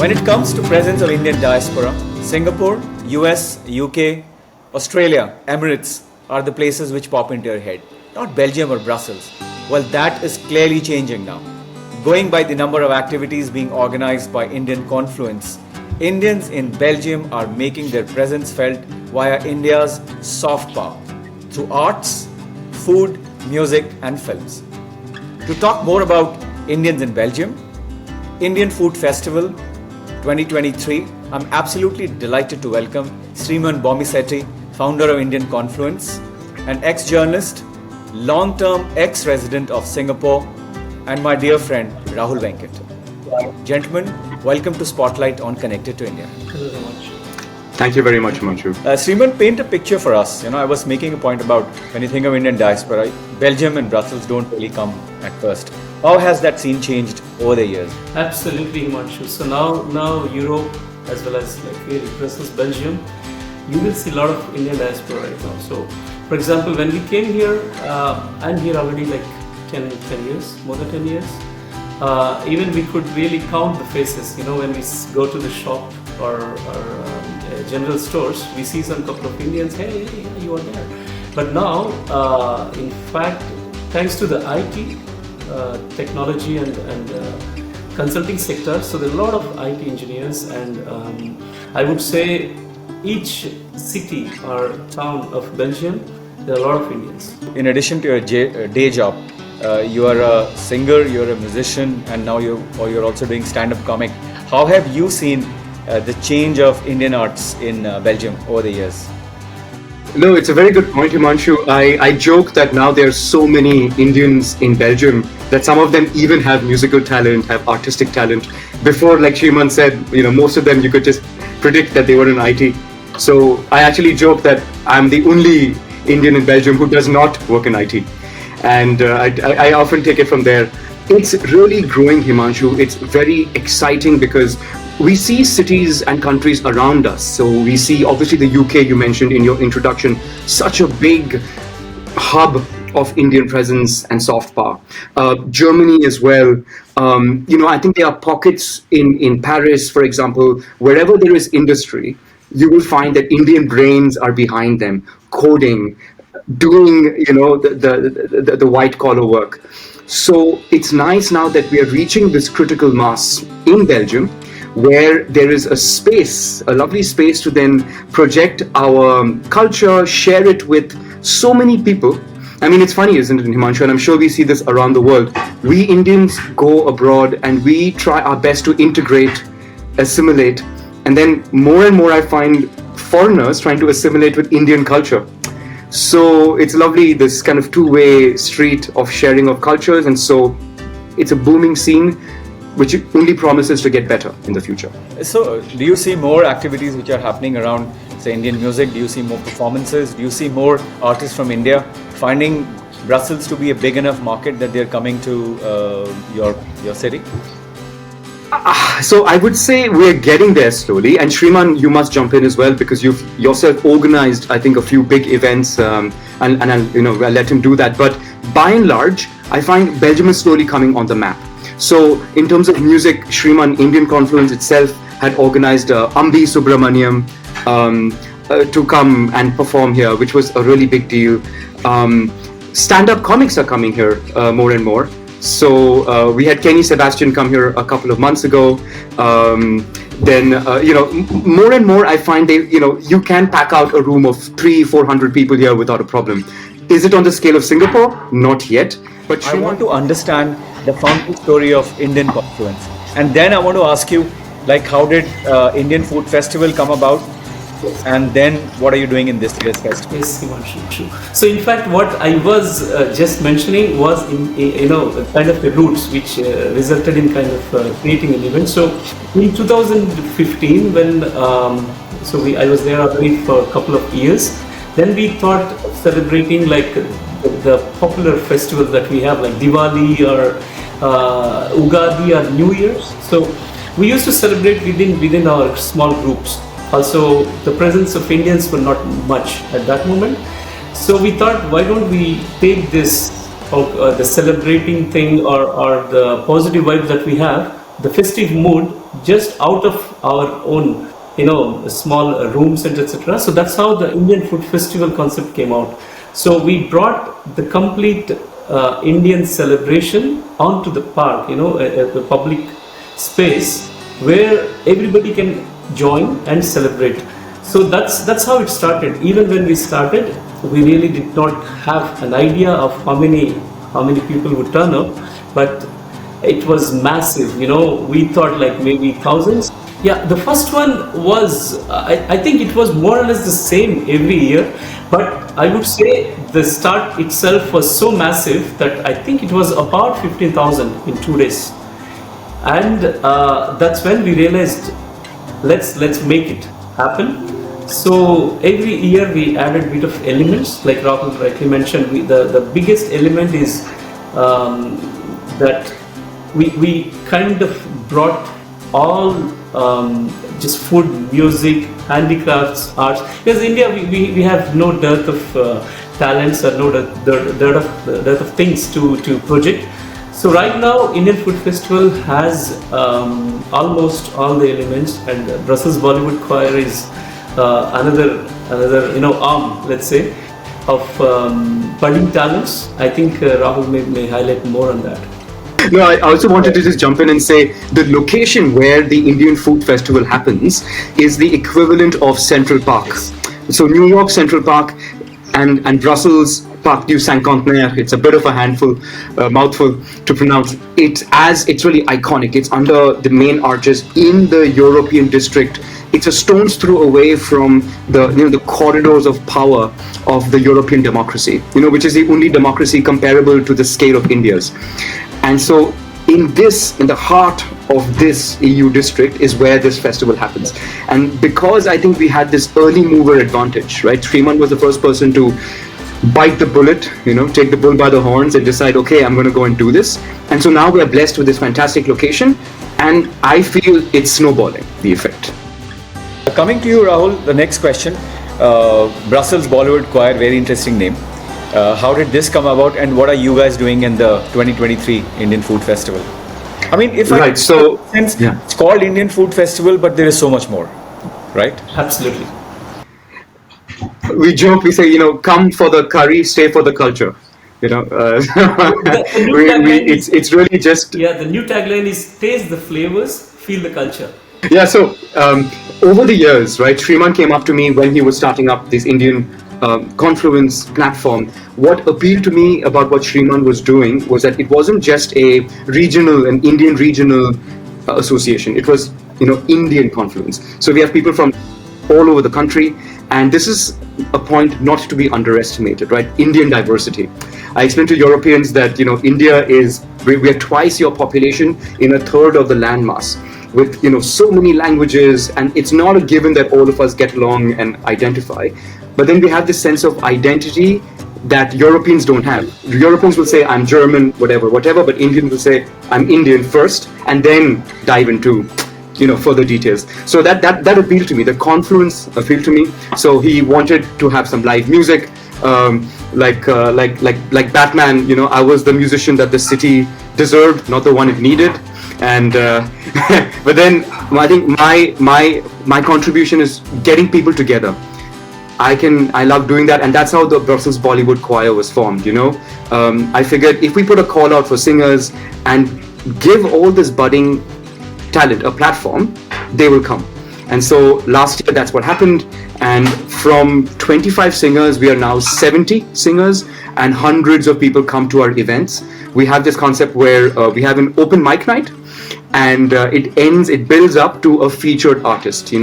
When it comes to presence of Indian diaspora, Singapore, US, UK, Australia, Emirates are the places which pop into your head, not Belgium or Brussels. Well, that is clearly changing now. Going by the number of activities being organized by Indian Confluence, Indians in Belgium are making their presence felt via India's soft power through arts, food, music, and films. To talk more about Indians in Belgium, Indian Food Festival 2023, I'm absolutely delighted to welcome Sriman Bommisetty, founder of Indian Confluence, an ex-journalist, long-term ex-resident of Singapore, and my dear friend Rahul Venkit. Gentlemen, welcome to Spotlight on Connected to India. Thank you very much, Manchu. Sriman, paint a picture for us. I was making a point about when you think of Indian diaspora, Belgium and Brussels don't really come at first. How has that scene changed over the years? Absolutely, Himanshu. So now Europe as well as really Brussels, Belgium, you will see a lot of Indian diaspora right now. So, for example, when we came here, I'm here already 10 years, more than 10 years. Even we could really count the faces. When we go to the shop or general stores, we see some couple of Indians. Hey, you are there. But now, in fact, thanks to the IT, technology and consulting sector, so there are a lot of IT engineers, and I would say each city or town of Belgium, there are a lot of Indians. In addition to your day job, you are a singer, you're a musician, and now you're also doing stand-up comic. How have you seen the change of Indian arts in Belgium over the years? No, it's a very good point, Himanshu. I joke that now there are so many Indians in Belgium that some of them even have musical talent, have artistic talent. Before, like Shriman said, most of them you could just predict that they were in IT. So I actually joke that I'm the only Indian in Belgium who does not work in IT. And I often take it from there. It's really growing, Himanshu. It's very exciting because we see cities and countries around us. So we see, obviously, the UK you mentioned in your introduction, such a big hub of Indian presence and soft power. Germany as well. I think there are pockets in Paris, for example, wherever there is industry, you will find that Indian brains are behind them, coding, doing, the white collar work. So it's nice now that we are reaching this critical mass in Belgium, where there is a lovely space to then project our culture, share it with so many people. I mean, it's funny, isn't it, Himanshu? And I'm sure we see this around the world. We Indians go abroad and we try our best to integrate, assimilate, and then more and more I find foreigners trying to assimilate with Indian culture. So it's lovely, this kind of two-way street of sharing of cultures, and so it's a booming scene which only promises to get better in the future. So, do you see more activities which are happening around, say, Indian music? Do you see more performances? Do you see more artists from India finding Brussels to be a big enough market that they're coming to your city? So I would say we're getting there slowly, and Shriman, you must jump in as well because you've yourself organized, I think, a few big events, and I'll let him do that. But by and large, I find Belgium is slowly coming on the map. So in terms of music, Shriman, Indian Confluence itself had organized Ambi Subramaniam to come and perform here, which was a really big deal. Stand-up comics are coming here more and more. So we had Kenny Sebastian come here a couple of months ago. Then more and more I find you can pack out a room of 300-400 people here without a problem. Is it on the scale of Singapore? Not yet. But I want to understand the founding story of Indian Confluence, and then I want to ask you, how did Indian Food Festival come about? And then what are you doing in this year's festival? Yes, Himanshu. So in fact, what I was just mentioning was kind of the roots which resulted in kind of creating an event. So in 2015, when I was there already for a couple of years, then we thought of celebrating the popular festivals that we have, like Diwali or Ugadi or New Year's. So we used to celebrate within our small groups. Also, the presence of Indians were not much at that moment. So we thought, why don't we take this, the celebrating thing or the positive vibe that we have, the festive mood, just out of our own, small rooms and etc. So that's how the Indian Food Festival concept came out. So we brought the complete Indian celebration onto the park, a public space where everybody can join and celebrate. So that's how it started. Even when we started, we really did not have an idea of how many people would turn up, but it was massive. We thought like maybe thousands. Yeah, the first one was, I think it was more or less the same every year, but I would say the start itself was so massive that I think it was about 15,000 in 2 days. And that's when we realized, let's make it happen. So every year we added a bit of elements, like Rahul rightly mentioned. The biggest element is that we kind of brought all just food, music, handicrafts, arts. Because in India we have no dearth of talents or no dearth of things to project. So right now Indian Food Festival has almost all the elements, and Brussels Bollywood Choir is another arm, let's say, of budding talents. I think Rahul may highlight more on that. No, I also wanted to just jump in and say the location where the Indian Food Festival happens is the equivalent of Central Park. Yes. So New York Central Park and Brussels Parc du Cinquantenaire, it's a bit of a mouthful to pronounce. It's really iconic. It's under the main arches in the European district. It's a stone's throw away from the corridors of power of the European democracy, which is the only democracy comparable to the scale of India's. And so in the heart of this EU district is where this festival happens. And because I think we had this early mover advantage, right? Sriman was the first person to bite the bullet, take the bull by the horns and decide, okay, I'm going to go and do this. And so now we are blessed with this fantastic location, and I feel it's snowballing, the effect. Coming to you, Rahul, the next question. Brussels Bollywood Choir, very interesting name. How did this come about, and what are you guys doing in the 2023 Indian Food Festival? I mean, it's called Indian Food Festival, but there is so much more, right? Absolutely. We joke, we say, come for the curry, stay for the culture. It's really just... Yeah, the new tagline is taste the flavors, feel the culture. Yeah, so over the years, right, Sriman came up to me when he was starting up this Indian Confluence platform. What appealed to me about what Sriman was doing was that it wasn't just an Indian regional association. It was, Indian Confluence. So we have people from all over the country, and this is a point not to be underestimated, right? Indian diversity. I explained to Europeans that, India we are twice your population in a third of the landmass, with so many languages, and it's not a given that all of us get along and identify. But then we have this sense of identity that Europeans don't have. Europeans will say, I'm German, whatever, but Indians will say, I'm Indian first, and then dive into further details. So that appealed to me. The confluence appealed to me. So he wanted to have some live music, like Batman. I was the musician that the city deserved, not the one it needed. And but then I think my contribution is getting people together. I love doing that, and that's how the Brussels Bollywood Choir was formed. I figured if we put a call out for singers and give all this budding talent a platform, they will come. And so last year that's what happened, and from 25 singers we are now 70 singers, and hundreds of people come to our events. We have this concept where we have an open mic night, and it builds up to a featured artist,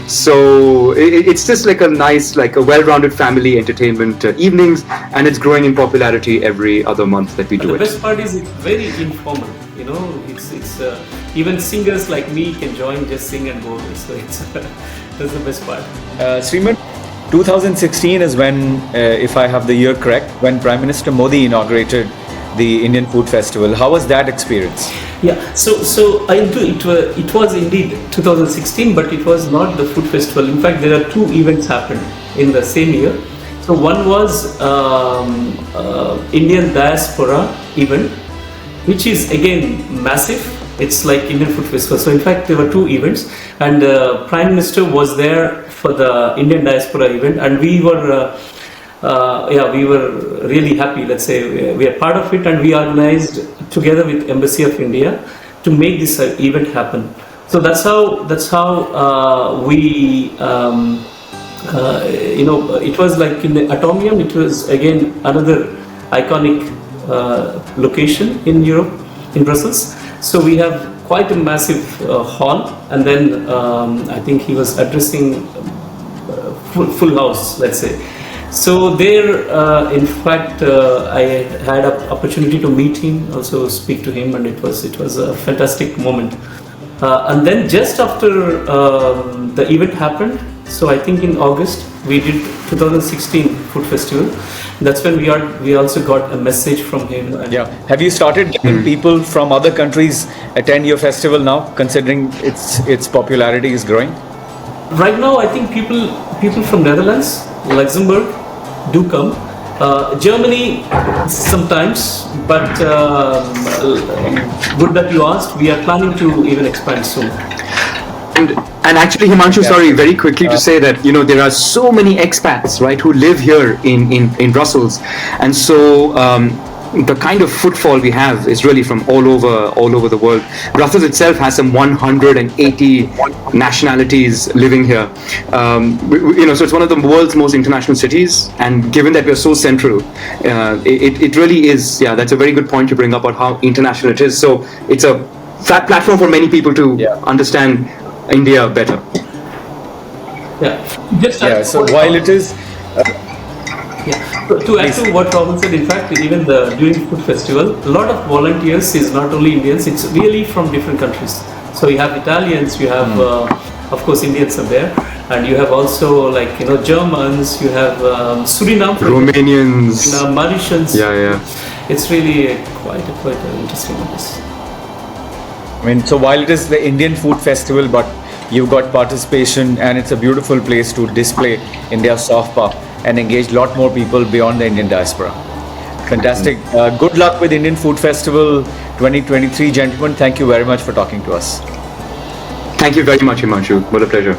so it's just like a nice, like a well-rounded family entertainment evenings, and it's growing in popularity every other month that we do it. The best part is it's very informal, it's even singers like me can join, just sing and go, so it's that's the best part. Sriman, 2016 is when, if I have the year correct, when Prime Minister Modi inaugurated the Indian Food Festival. How was that experience? Yeah, so I do it was indeed 2016, but it was not the food festival. In fact, there are two events happened in the same year. So one was Indian diaspora event, which is again massive. It's like Indian Food Festival. So in fact, there were two events, and Prime Minister was there for the Indian diaspora event, and we were really happy. Let's say we are part of it, and we organized together with Embassy of India to make this event happen. So that's how we. It was like in the Atomium. It was again another iconic location in Europe, in Brussels. So we have quite a massive hall, and then I think he was addressing full house, let's say. So there, in fact, I had an opportunity to meet him, also speak to him, and it was a fantastic moment. And then just after the event happened, so I think in August we did 2016 Food Festival. That's when we also got a message from him. And Have you started getting people from other countries attend your festival now, considering its popularity is growing? Right now, I think people from Netherlands, Luxembourg, do come. Germany sometimes, but good that you asked. We are planning to even expand soon. And actually, Himanshu, sorry, very quickly to say that, there are so many expats, right, who live here in Brussels. And so the kind of footfall we have is really from all over the world. Brussels itself has some 180 nationalities living here. So it's one of the world's most international cities. And given that we're so central, it really is, that's a very good point to bring up about how international it is. So it's a flat platform for many people to understand India better. So while it is to add to what Robin said, in fact, even during Food Festival, a lot of volunteers is not only Indians, it's really from different countries. So you have Italians, you have of course Indians are there, and you have also Germans, you have Suriname, Romanians, Mauritians. It's really quite an interesting one. So while it is the Indian Food Festival, but you've got participation, and it's a beautiful place to display India's soft power and engage a lot more people beyond the Indian diaspora. Fantastic. Good luck with Indian Food Festival 2023, gentlemen. Thank you very much for talking to us. Thank you very much, Himanshu. What a pleasure.